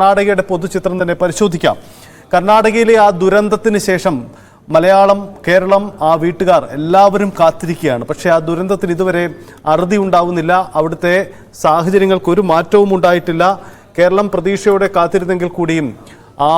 കർണാടകയുടെ പൊതുചിത്രം തന്നെ പരിശോധിക്കാം. കർണാടകയിലെ ആ ദുരന്തത്തിന് ശേഷം മലയാളം, കേരളം, ആ വീട്ടുകാർ എല്ലാവരും കാത്തിരിക്കുകയാണ്. പക്ഷേ ആ ദുരന്തത്തിന് ഇതുവരെ അറുതി ഉണ്ടാവുന്നില്ല. അവിടുത്തെ സാഹചര്യങ്ങൾക്ക് ഒരു മാറ്റവും ഉണ്ടായിട്ടില്ല. കേരളം പ്രതീക്ഷയോടെ കാത്തിരുന്നെങ്കിൽ കൂടിയും ആ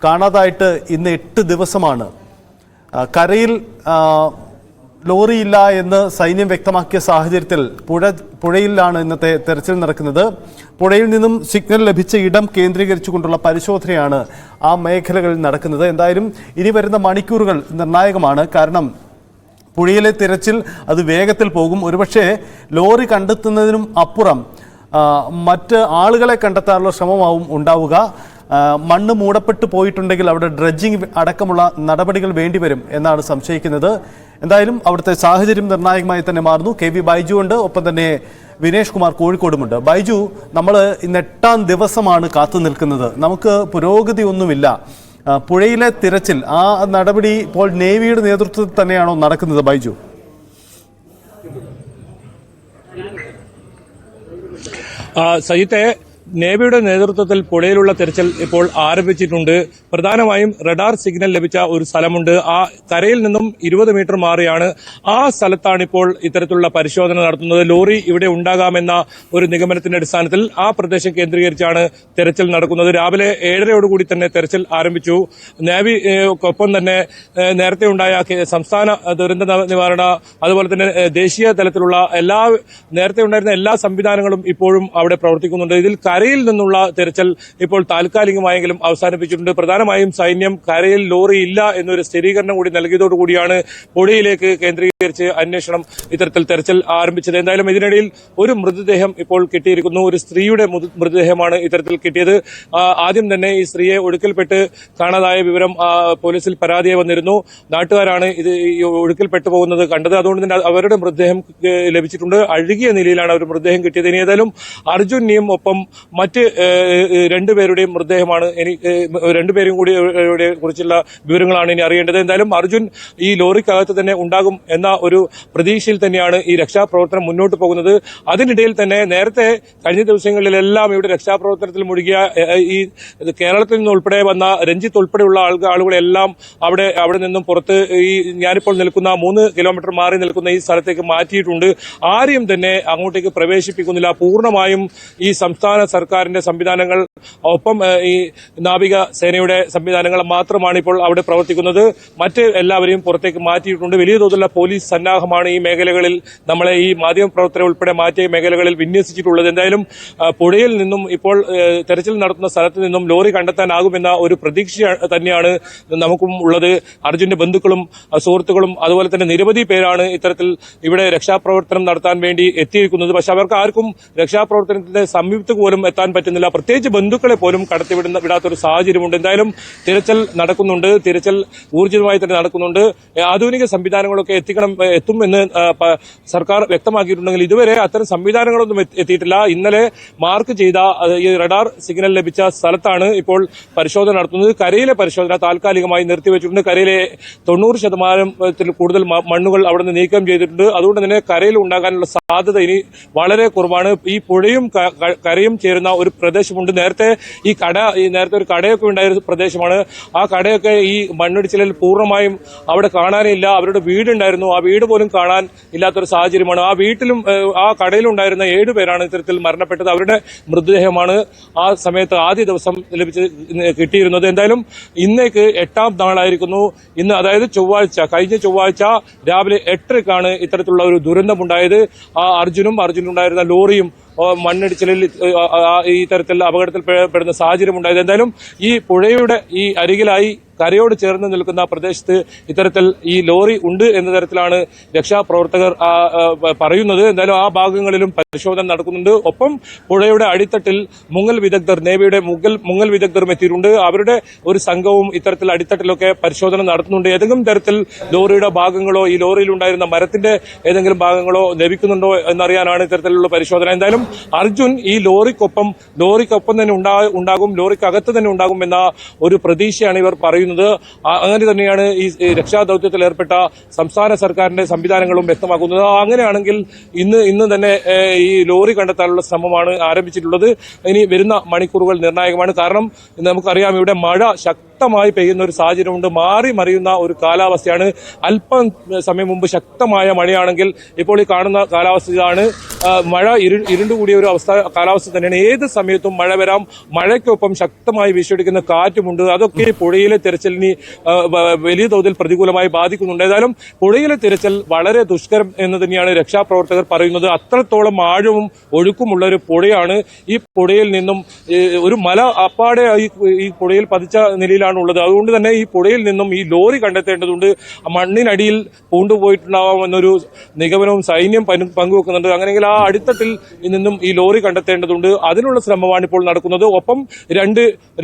കാണാതായിട്ട് ഇന്ന് 8 ദിവസമാണ്. കരയിൽ ലോറിയില്ല എന്ന് സൈന്യം വ്യക്തമാക്കിയ സാഹചര്യത്തിൽ പുഴയിലാണ് ഇന്നത്തെ തെരച്ചിൽ നടക്കുന്നത്. പുഴയിൽ നിന്നും സിഗ്നൽ ലഭിച്ച ഇടം കേന്ദ്രീകരിച്ചുകൊണ്ടുള്ള പരിശോധനയാണ് ആ മേഖലകളിൽ നടക്കുന്നത്. എന്തായാലും ഇനി വരുന്ന മണിക്കൂറുകൾ നിർണായകമാണ്. കാരണം പുഴയിലെ തിരച്ചിൽ അത് വേഗത്തിൽ പോകും. ഒരുപക്ഷെ ലോറി കണ്ടെത്തുന്നതിനും അപ്പുറം മറ്റ് ആളുകളെ കണ്ടെത്താനുള്ള ശ്രമമാവും ഉണ്ടാവുക. മണ്ണ് മൂടപ്പെട്ടു പോയിട്ടുണ്ടെങ്കിൽ അവിടെ ഡ്രഡ്ജിംഗ് അടക്കമുള്ള നടപടികൾ വേണ്ടിവരും എന്നാണ് സംശയിക്കുന്നത്. എന്തായാലും അവിടുത്തെ സാഹചര്യം നിർണായകമായി തന്നെ മാറുന്നു. KV ബൈജു ഉണ്ട്, ഒപ്പം തന്നെ വിനേഷ് കുമാർ കോഴിക്കോടുമുണ്ട്. ബൈജു, നമ്മൾ ഇന്ന് 8ാം ദിവസമാണ് കാത്തു നിൽക്കുന്നത്. നമുക്ക് പുരോഗതി ഒന്നുമില്ല. പുഴയിലെ തിരച്ചിൽ ആ നടപടി ഇപ്പോൾ നേവിയുടെ നേതൃത്വത്തിൽ തന്നെയാണോ നടക്കുന്നത്? ബൈജു, സജിത്തെ, നേവിയുടെ നേതൃത്വത്തിൽ പുഴയിലുള്ള തെരച്ചിൽ ഇപ്പോൾ ആരംഭിച്ചിട്ടുണ്ട്. പ്രധാനമായും റഡാർ സിഗ്നൽ ലഭിച്ച ഒരു സ്ഥലമുണ്ട്. ആ കരയിൽ നിന്നും 20 മീറ്റർ മാറിയാണ് ആ സ്ഥലത്താണ് ഇപ്പോൾ ഇത്തരത്തിലുള്ള പരിശോധന നടത്തുന്നത്. ലോറി ഇവിടെ ഉണ്ടാകാമെന്ന ഒരു നിഗമനത്തിന്റെ അടിസ്ഥാനത്തിൽ ആ പ്രദേശം കേന്ദ്രീകരിച്ചാണ് തെരച്ചിൽ നടക്കുന്നത്. രാവിലെ 7:30 തന്നെ തെരച്ചിൽ ആരംഭിച്ചു. നേവിക്കൊപ്പം തന്നെ നേരത്തെ ഉണ്ടായ സംസ്ഥാന ദുരന്ത നിവാരണ, അതുപോലെ തന്നെ ദേശീയ തലത്തിലുള്ള നേരത്തെ ഉണ്ടായിരുന്ന എല്ലാ സംവിധാനങ്ങളും ഇപ്പോഴും അവിടെ പ്രവർത്തിക്കുന്നുണ്ട്. ഇതിൽ കരയിൽ നിന്നുള്ള തെരച്ചിൽ ഇപ്പോൾ താൽക്കാലികമായെങ്കിലും അവസാനിപ്പിച്ചിട്ടുണ്ട്. പ്രധാനമായും സൈന്യം കരയിൽ ലോറി ഇല്ല എന്നൊരു സ്ഥിരീകരണം കൂടി നൽകിയതോടുകൂടിയാണ് പുഴയിലേക്ക് കേന്ദ്രീകരിച്ച് അന്വേഷണം ഇത്തരത്തിൽ തെരച്ചിൽ ആരംഭിച്ചത്. എന്തായാലും ഇതിനിടയിൽ ഒരു മൃതദേഹം ഇപ്പോൾ കിട്ടിയിരിക്കുന്നു. ഒരു സ്ത്രീയുടെ മൃതദേഹമാണ് ഇത്തരത്തിൽ കിട്ടിയത്. ആദ്യം തന്നെ ഈ സ്ത്രീയെ ഒഴുക്കിൽപ്പെട്ട് കാണാതായ വിവരം പോലീസിൽ പരാതിയായി വന്നിരുന്നു. നാട്ടുകാരാണ് ഇത് ഒഴുക്കിൽപ്പെട്ടു പോകുന്നത് കണ്ടത്. അതുകൊണ്ട് തന്നെ അവരുടെ മൃതദേഹം ലഭിച്ചിട്ടുണ്ട്. അഴുകിയ നിലയിലാണ് അവർ മൃതദേഹം കിട്ടിയത്. ഇനി ഏതായാലും അർജുനെയും ഒപ്പം മറ്റ് 2 പേരുടെയും മൃതദേഹമാണ് രണ്ടുപേരും കൂടി കുറിച്ചുള്ള വിവരങ്ങളാണ് ഇനി അറിയേണ്ടത്. എന്തായാലും അർജുൻ ഈ ലോറിക്കകത്ത് തന്നെ ഉണ്ടാകും എന്ന ഒരു പ്രതീക്ഷയിൽ തന്നെയാണ് ഈ രക്ഷാപ്രവർത്തനം മുന്നോട്ട് പോകുന്നത്. അതിനിടയിൽ തന്നെ നേരത്തെ കഴിഞ്ഞ ദിവസങ്ങളിലെല്ലാം ഇവിടെ രക്ഷാപ്രവർത്തനത്തിൽ മുഴുകിയ ഈ കേരളത്തിൽ നിന്ന് ഉൾപ്പെടെ വന്ന രഞ്ജിത്ത് ഉൾപ്പെടെയുള്ള ആളുകളെല്ലാം അവിടെ നിന്നും പുറത്ത് ഈ ഞാനിപ്പോൾ നിൽക്കുന്ന 3 കിലോമീറ്റർ മാറി നിൽക്കുന്ന ഈ സ്ഥലത്തേക്ക് മാറ്റിയിട്ടുണ്ട്. ആരെയും തന്നെ അങ്ങോട്ടേക്ക് പ്രവേശിപ്പിക്കുന്നില്ല. പൂർണ്ണമായും ഈ സംസ്ഥാന സർക്കാരിന്റെ സംവിധാനങ്ങൾ, ഒപ്പം ഈ നാവിക സേനയുടെ സംവിധാനങ്ങൾ മാത്രമാണ് ഇപ്പോൾ അവിടെ പ്രവർത്തിക്കുന്നത്. മറ്റ് എല്ലാവരെയും പുറത്തേക്ക് മാറ്റിയിട്ടുണ്ട്. വലിയ തോതിലുള്ള പോലീസ് സന്നാഹമാണ് ഈ മേഖലകളിൽ, നമ്മളെ ഈ മാധ്യമപ്രവർത്തകരെ ഉൾപ്പെടെ മാറ്റിയ മേഖലകളിൽ വിന്യസിച്ചിട്ടുള്ളത്. എന്തായാലും പുഴയിൽ നിന്നും ഇപ്പോൾ തെരച്ചിൽ നടത്തുന്ന സ്ഥലത്ത് നിന്നും ലോറി കണ്ടെത്താനാകുമെന്ന ഒരു പ്രതീക്ഷ തന്നെയാണ് നമുക്കും ഉള്ളത്. അർജുന്റെ ബന്ധുക്കളും സുഹൃത്തുക്കളും അതുപോലെ തന്നെ നിരവധി പേരാണ് ഇത്തരത്തിൽ ഇവിടെ രക്ഷാപ്രവർത്തനം നടത്താൻ വേണ്ടി എത്തിയിരിക്കുന്നത്. പക്ഷെ അവർക്ക് ആർക്കും രക്ഷാപ്രവർത്തനത്തിന്റെ സംയുക്ത പോലും എത്താൻ പറ്റുന്നില്ല. പ്രത്യേകിച്ച് ബന്ധുക്കളെ പോലും വിടാത്തൊരു സാഹചര്യമുണ്ട്. എന്തായാലും തിരച്ചിൽ നടക്കുന്നുണ്ട്. തിരച്ചിൽ ഊർജിതമായി തന്നെ നടക്കുന്നുണ്ട്. ആധുനിക സംവിധാനങ്ങളൊക്കെ എത്തുമെന്ന് സർക്കാർ വ്യക്തമാക്കിയിട്ടുണ്ടെങ്കിൽ ഇതുവരെ അത്തരം സംവിധാനങ്ങളൊന്നും എത്തിയിട്ടില്ല. ഇന്നലെ മാർക്ക് ചെയ്ത ഈ റഡാർ സിഗ്നൽ ലഭിച്ച സ്ഥലത്താണ് ഇപ്പോൾ പരിശോധന നടത്തുന്നത്. കരയിലെ പരിശോധന താൽക്കാലികമായി നിർത്തിവെച്ചിട്ടുണ്ട്. കരയിലെ 90% കൂടുതൽ മണ്ണുകൾ അവിടെ നിന്ന് നീക്കം ചെയ്തിട്ടുണ്ട്. അതുകൊണ്ട് തന്നെ കരയിൽ ഉണ്ടാകാനുള്ള സാധ്യത ഇനി വളരെ കുറവാണ്. ഈ പുഴയും കരയും ചേരുന്ന ഒരു പ്രദേശമുണ്ട്. നേരത്തെ ഒരു കടയൊക്കെ ഉണ്ടായ ഒരു പ്രദേശമാണ്. ആ കടയൊക്കെ ഈ മണ്ണിടിച്ചിലിൽ പൂർണ്ണമായും അവിടെ കാണാനില്ല. അവരുടെ വീടുണ്ടായിരുന്നു, ആ വീട് പോലും കാണാൻ ഇല്ലാത്തൊരു സാഹചര്യമാണ്. ആ വീട്ടിലും ആ കടയിലുണ്ടായിരുന്ന 7 പേരാണ് ഇത്തരത്തിൽ മരണപ്പെട്ടത്. അവരുടെ മൃതദേഹമാണ് ആ സമയത്ത് ആദ്യ ദിവസം കിട്ടിയിരുന്നത്. എന്തായാലും ഇന്നേക്ക് 8ാം നാളായിരിക്കുന്നു. ഇന്ന് അതായത് കഴിഞ്ഞ ചൊവ്വാഴ്ച രാവിലെ 8:00-ക്കാണ് ഇത്തരത്തിലുള്ള ഒരു ദുരന്തമുണ്ടായത്. ആ അർജുനുണ്ടായിരുന്ന ലോറിയും മണ്ണിടിച്ചിലിൽ ഈ തരത്തിൽ അപകടത്തിൽപ്പെടുന്ന സാഹചര്യം ഉണ്ടായത്. എന്തായാലും ഈ പുഴയുടെ ഈ അരികിലായി കരയോട് ചേർന്ന് നിൽക്കുന്ന പ്രദേശത്ത് ഇത്തരത്തിൽ ഈ ലോറി ഉണ്ട് എന്ന തരത്തിലാണ് രക്ഷാപ്രവർത്തകർ പറയുന്നത്. എന്തായാലും ആ ഭാഗങ്ങളിലും പരിശോധന നടക്കുന്നുണ്ട്. ഒപ്പം പുഴയുടെ അടിത്തട്ടിൽ മുങ്ങൽ വിദഗ്ധർ, നേവിയുടെ മുങ്ങൽ വിദഗ്ധരും എത്തിയിട്ടുണ്ട്. അവരുടെ ഒരു സംഘവും ഇത്തരത്തിൽ അടിത്തട്ടിലൊക്കെ പരിശോധന നടത്തുന്നുണ്ട്. ഏതെങ്കിലും തരത്തിൽ ലോറിയുടെ ഭാഗങ്ങളോ ഈ ലോറിയിൽ ഉണ്ടായിരുന്ന മരത്തിന്റെ ഏതെങ്കിലും ഭാഗങ്ങളോ ലഭിക്കുന്നുണ്ടോ എന്നറിയാനാണ് ഇത്തരത്തിലുള്ള പരിശോധന. എന്തായാലും അർജുൻ ഈ ലോറിക്കൊപ്പം തന്നെ ഉണ്ടാകും, ലോറിക്കകത്ത് തന്നെ ഉണ്ടാകും എന്ന ഒരു പ്രതീക്ഷയാണ് ഇവർ പറയുന്നത്. പറയുന്നത്. അങ്ങനെ തന്നെയാണ് ഈ രക്ഷാദൌത്യത്തിൽ ഏർപ്പെട്ട സംസ്ഥാന സർക്കാരിന്റെ സംവിധാനങ്ങളും വ്യക്തമാക്കുന്നത്. അങ്ങനെയാണെങ്കിൽ ഇന്ന് തന്നെ ഈ ലോറി കണ്ടെത്താനുള്ള ശ്രമമാണ് ആരംഭിച്ചിട്ടുള്ളത്. ഇനി വരുന്ന മണിക്കൂറുകൾ നിർണായകമാണ്. കാരണം നമുക്കറിയാം ഇവിടെ മഴ ശക്തമായി പെയ്യുന്ന ഒരു സാഹചര്യമുണ്ട്. മാറി മറിയുന്ന ഒരു കാലാവസ്ഥയാണ്. അല്പം സമയം മുമ്പ് ശക്തമായ മഴയാണെങ്കിൽ ഇപ്പോൾ ഈ കാണുന്ന കാലാവസ്ഥ ഇതാണ്. മഴ ഇരുണ്ടുകൂടിയ ഒരു കാലാവസ്ഥ തന്നെയാണ്. ഏത് സമയത്തും മഴ വരാം. മഴയ്ക്കൊപ്പം ശക്തമായി വീശിയടിക്കുന്ന കാറ്റുമുണ്ട്. അതൊക്കെ പുഴയിലെ തെരച്ചിലിന് വലിയ തോതിൽ പ്രതികൂലമായി ബാധിക്കുന്നുണ്ട്. ഏതായാലും പുഴയിലെ തെരച്ചിൽ വളരെ ദുഷ്കരം എന്ന് തന്നെയാണ് രക്ഷാപ്രവർത്തകർ പറയുന്നത്. അത്രത്തോളം ആഴവും ഒഴുക്കുമുള്ള ഒരു പുഴയാണ്. ഈ പുഴയിൽ നിന്നും ഒരു മല അപ്പാടെ ഈ പുഴയിൽ പതിച്ച നിലയിലാണ് ഉള്ളത്. അതുകൊണ്ട് തന്നെ ഈ പുഴയിൽ നിന്നും ഈ ലോറി കണ്ടെത്തേണ്ടതുണ്ട്. മണ്ണിനടിയിൽ പൂണ്ടുപോയിട്ടുണ്ടാവാമെന്നൊരു നിഗമനവും സൈന്യം പങ്കുവെക്കുന്നുണ്ട്. അങ്ങനെയെങ്കിൽ ആ അടിത്തട്ടിൽ നിന്നും ഈ ലോറി കണ്ടെത്തേണ്ടതുണ്ട്. അതിനുള്ള ശ്രമമാണ് ഇപ്പോൾ നടക്കുന്നത്. ഒപ്പം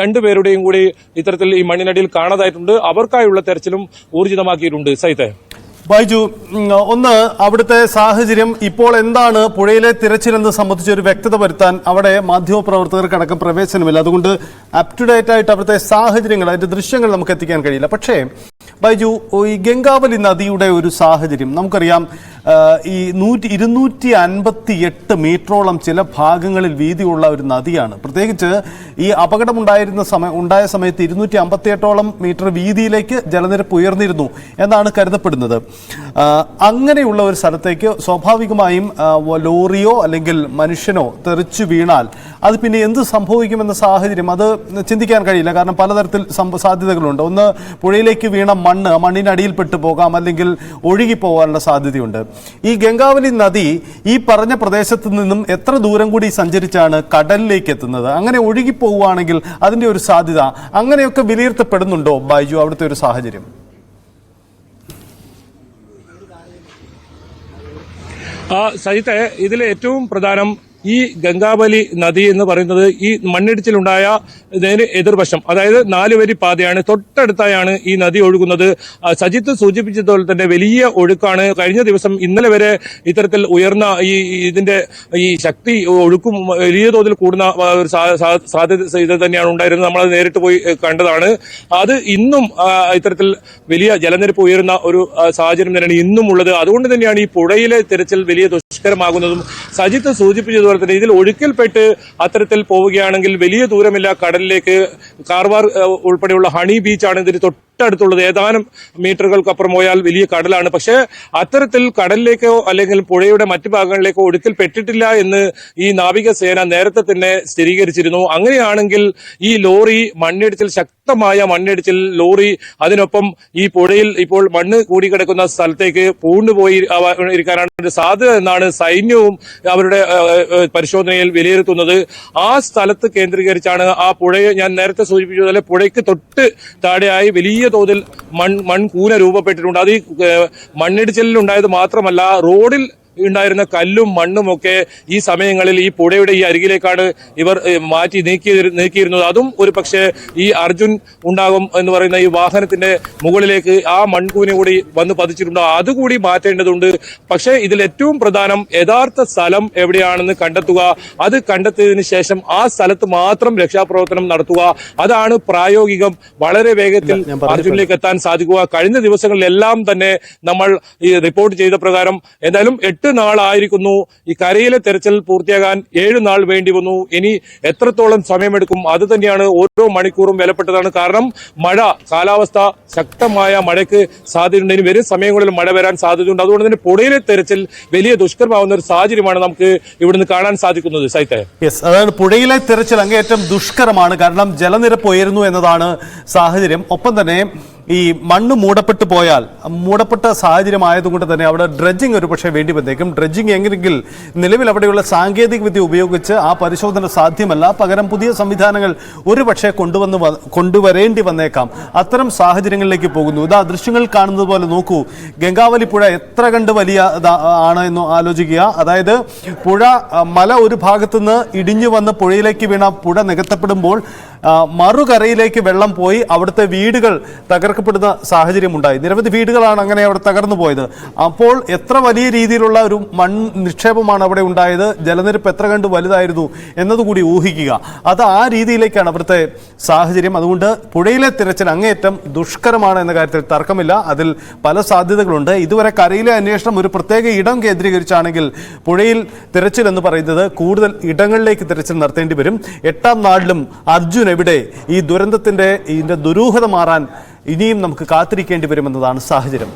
രണ്ടുപേരുടെയും കൂടി ഇത്തരത്തിൽ ഈ മണ്ണിനടിയിൽ കാണാതായിട്ടുണ്ട്. അവർക്കായുള്ള തെരച്ചിലും ഊർജിതമാക്കിയിട്ടുണ്ട്. സൈത്തെ ബൈജു, ഒന്ന് അവിടുത്തെ സാഹചര്യം ഇപ്പോൾ എന്താണ്? പുഴയിലെ തിരച്ചിലെന്ന് സംബന്ധിച്ച് ഒരു വ്യക്തത വരുത്താൻ അവിടെ മാധ്യമപ്രവർത്തകർക്കടക്കം പ്രവേശനമില്ല. അതുകൊണ്ട് അപ് ടു ഡേറ്റ് ആയിട്ട് അവിടുത്തെ സാഹചര്യങ്ങൾ, അതിന്റെ ദൃശ്യങ്ങൾ നമുക്ക് എത്തിക്കാൻ കഴിയില്ല. പക്ഷേ ബൈജു, ഈ ഗംഗാവലി നദിയുടെ ഒരു സാഹചര്യം നമുക്കറിയാം. ഈ 258 മീറ്ററോളം ചില ഭാഗങ്ങളിൽ വീതിയുള്ള ഒരു നദിയാണ്. പ്രത്യേകിച്ച് ഈ ഉണ്ടായ സമയത്ത് 258ഓളം മീറ്റർ വീതിയിലേക്ക് ജലനിരപ്പ് ഉയർന്നിരുന്നു എന്നാണ് കരുതപ്പെടുന്നത്. അങ്ങനെയുള്ള ഒരു സ്ഥലത്തേക്ക് സ്വാഭാവികമായും ലോറിയോ അല്ലെങ്കിൽ മനുഷ്യനോ തെറിച്ചു വീണാൽ അത് പിന്നെ എന്ത് സംഭവിക്കുമെന്ന സാഹചര്യം അത് ചിന്തിക്കാൻ കഴിയില്ല. കാരണം പലതരത്തിൽ സാധ്യതകളുണ്ട്. ഒന്ന്, പുഴയിലേക്ക് വീണ മണ്ണിനടിയിൽപ്പെട്ടു പോകാം, അല്ലെങ്കിൽ ഒഴുകിപ്പോകാനുള്ള സാധ്യതയുണ്ട്. ഈ ഗംഗാവലി നദി ഈ പറഞ്ഞ പ്രദേശത്ത് നിന്നും എത്ര ദൂരം കൂടി സഞ്ചരിച്ചാണ് കടലിലേക്ക് എത്തുന്നത്? അങ്ങനെ ഒഴുകിപ്പോവുകയാണെങ്കിൽ അതിന്റെ ഒരു സാധ്യത അങ്ങനെയൊക്കെ വിലയിരുത്തപ്പെടുന്നുണ്ടോ ബൈജു അവിടുത്തെ ഒരു സാഹചര്യം? സജിത്തെ, ഇതിലെ ഏറ്റവും പ്രധാനം ഈ ഗംഗാവലി നദി എന്ന് പറയുന്നത് ഈ മണ്ണിടിച്ചിലുണ്ടായ എതിർവശം, അതായത് 4 വരി പാതയാണ്. തൊട്ടടുത്തായാണ് ഈ നദി ഒഴുകുന്നത്. സജിത്ത് സൂചിപ്പിച്ചതുപോലെ തന്നെ വലിയ ഒഴുക്കാണ്. കഴിഞ്ഞ ദിവസം ഇന്നലെ വരെ ഇത്തരത്തിൽ ഉയർന്ന ഇതിന്റെ ഈ ശക്തി ഒഴുക്കും വലിയ തോതിൽ കൂടുന്ന ഒരു സാധ്യത തന്നെയാണ് ഉണ്ടായിരുന്നത്. നമ്മളത് നേരിട്ട് പോയി കണ്ടതാണ്. അത് ഇന്നും ഇത്തരത്തിൽ വലിയ ജലനിരപ്പ് ഉയരുന്ന ഒരു സാഹചര്യം തന്നെയാണ് ഇന്നും ഉള്ളത്. അതുകൊണ്ട് തന്നെയാണ് ഈ പുഴയിലെ തിരച്ചിൽ വലിയ ദുഷ്കരമാകുന്നതും. സജിത്ത് സൂചിപ്പിച്ചതുപോലെ തന്നെ ഇതിൽ ഒഴുക്കിൽപ്പെട്ട് അത്തരത്തിൽ പോവുകയാണെങ്കിൽ വലിയ ദൂരമില്ല കടലിലേക്ക്. കാർവാർ ഉൾപ്പെടെയുള്ള ഹണി ബീച്ചാണ് ഇതിന് തൊട്ടടുത്തുള്ളത്. ഏതാനും മീറ്ററുകൾക്കപ്പുറം പോയാൽ വലിയ കടലാണ്. പക്ഷേ അത്തരത്തിൽ കടലിലേക്കോ അല്ലെങ്കിൽ പുഴയുടെ മറ്റു ഭാഗങ്ങളിലേക്കോ ഒഴുക്കിൽ പെട്ടിട്ടില്ല എന്ന് ഈ നാവികസേന നേരത്തെ തന്നെ സ്ഥിരീകരിച്ചിരുന്നു. അങ്ങനെയാണെങ്കിൽ ഈ ലോറി ശക്തമായ മണ്ണിടിച്ചിൽ ലോറി അതിനൊപ്പം ഈ പുഴയിൽ ഇപ്പോൾ മണ്ണ് കൂടിക്കിടക്കുന്ന സ്ഥലത്തേക്ക് പൂണ്ടുപോയി ഇരിക്കാനാണ് സാധ്യത എന്നാണ് സൈന്യവും അവരുടെ പരിശോധനയിൽ വിലയിരുത്തുന്നത്. ആ സ്ഥലത്ത് കേന്ദ്രീകരിച്ചാണ് ആ പുഴയെ ഞാൻ നേരത്തെ സൂചിപ്പിച്ചതുപോലെ പുഴയ്ക്ക് തൊട്ട് താഴെയായി വലിയ തോതിൽ മൺകൂന രൂപപ്പെട്ടിട്ടുണ്ട്. അത് ഈ മണ്ണിടിച്ചിലിൽ ഉണ്ടായത് മാത്രമല്ല, റോഡിൽ ഉണ്ടായിരുന്ന കല്ലും മണ്ണും ഒക്കെ ഈ സമയങ്ങളിൽ ഈ പുഴയുടെ ഈ അരികിലേക്കാണ് ഇവർ മാറ്റി നീക്കിയിരുന്നത്. അതും ഒരു പക്ഷേ ഈ അർജുൻ ഉണ്ടാകും എന്ന് പറയുന്ന ഈ വാഹനത്തിന്റെ മുകളിലേക്ക് ആ മൺകൂന കൂടി വന്ന് പതിച്ചിട്ടുണ്ട്. അതുകൂടി മാറ്റേണ്ടതുണ്ട്. പക്ഷേ ഇതിൽ ഏറ്റവും പ്രധാനം യഥാർത്ഥ സ്ഥലം എവിടെയാണെന്ന് കണ്ടെത്തുക. അത് കണ്ടെത്തിയതിനു ശേഷം ആ സ്ഥലത്ത് മാത്രം രക്ഷാപ്രവർത്തനം നടത്തുക. അതാണ് പ്രായോഗികം. വളരെ വേഗത്തിൽ അർജുനിലേക്ക് എത്താൻ സാധിക്കുക. കഴിഞ്ഞ ദിവസങ്ങളിലെല്ലാം തന്നെ നമ്മൾ ഈ റിപ്പോർട്ട് ചെയ്ത പ്രകാരം എന്തായാലും 8 നാളായിരിക്കുന്നു ഈ കരയിലെ തെരച്ചിൽ പൂർത്തിയാകാൻ. 7 നാൾ വേണ്ടി വന്നു. ഇനി എത്രത്തോളം സമയമെടുക്കും അത് തന്നെയാണ് ഓരോ മണിക്കൂറും വിലപ്പെട്ടതാണ്. കാരണം കാലാവസ്ഥ ശക്തമായ മഴയ്ക്ക് സാധ്യതയുണ്ട്. ഇനി വരും സമയങ്ങളിൽ മഴ വരാൻ സാധ്യതയുണ്ട്. അതുകൊണ്ട് തന്നെ പുഴയിലെ തെരച്ചിൽ വലിയ ദുഷ്കരമാവുന്ന ഒരു സാഹചര്യമാണ് നമുക്ക് ഇവിടുന്ന് കാണാൻ സാധിക്കുന്നത്. സൈത്തെ, അതായത് പുഴയിലെ തെരച്ചിൽ അങ്ങേയറ്റം ദുഷ്കരമാണ്. കാരണം ജലനിരപ്പ് ഉയരുന്നു എന്നതാണ് സാഹചര്യം. ഒപ്പം തന്നെ ഈ മണ്ണ് മൂടപ്പെട്ട സാഹചര്യം ആയതുകൊണ്ട് തന്നെ അവിടെ ഡ്രഡ്ജിങ് ഒരു പക്ഷേ വേണ്ടി വന്നേക്കും. ഡ്രഡ്ജിങ് എങ്ങനെയെങ്കിൽ നിലവിൽ അവിടെയുള്ള സാങ്കേതിക വിദ്യ ഉപയോഗിച്ച് ആ പരിശോധന സാധ്യമല്ല. പകരം പുതിയ സംവിധാനങ്ങൾ ഒരു പക്ഷേ കൊണ്ടുവരേണ്ടി വന്നേക്കാം. അത്തരം സാഹചര്യങ്ങളിലേക്ക് പോകുന്നു. ഇതാ ദൃശ്യങ്ങൾ കാണുന്നത് പോലെ നോക്കൂ. ഗംഗാവലി പുഴ എത്ര കണ്ട് വലിയ ആണ് എന്ന് ആലോചിക്കുക. അതായത് മല ഒരു ഭാഗത്തുനിന്ന് ഇടിഞ്ഞു വന്ന് പുഴയിലേക്ക് വീണ പുഴ നികത്തപ്പെടുമ്പോൾ മറുകരയിലേക്ക് വെള്ളം പോയി അവിടുത്തെ വീടുകൾ തകർക്കപ്പെടും. തകർക്കപ്പെടുന്ന സാഹചര്യം ഉണ്ടായി. നിരവധി വീടുകളാണ് അങ്ങനെ അവിടെ തകർന്നു പോയത്. അപ്പോൾ എത്ര വലിയ രീതിയിലുള്ള ഒരു മൺ നിക്ഷേപമാണ് അവിടെ ഉണ്ടായത്, ജലനിരപ്പ് എത്ര കണ്ട് വലുതായിരുന്നു എന്നതുകൂടി ഊഹിക്കുക. അത് ആ രീതിയിലേക്കാണ് അവിടുത്തെ സാഹചര്യം. അതുകൊണ്ട് പുഴയിലെ തിരച്ചിൽ അങ്ങേയറ്റം ദുഷ്കരമാണ് എന്ന കാര്യത്തിൽ തർക്കമില്ല. അതിൽ പല സാധ്യതകളുണ്ട്. ഇതുവരെ കരയിലെ അന്വേഷണം ഒരു പ്രത്യേക ഇടം കേന്ദ്രീകരിച്ചാണെങ്കിൽ പുഴയിൽ തിരച്ചിൽ എന്ന് പറയുന്നത് കൂടുതൽ ഇടങ്ങളിലേക്ക് തിരച്ചിൽ നടത്തേണ്ടി വരും. 8ാം നാളിലും അർജുൻ എവിടെ? ഈ ദുരന്തത്തിന്റെ ഇതിന്റെ ദുരൂഹത മാറാൻ ഇനിയും നമുക്ക് കാത്തിരിക്കേണ്ടി വരുമെന്നതാണ് സാഹചര്യം.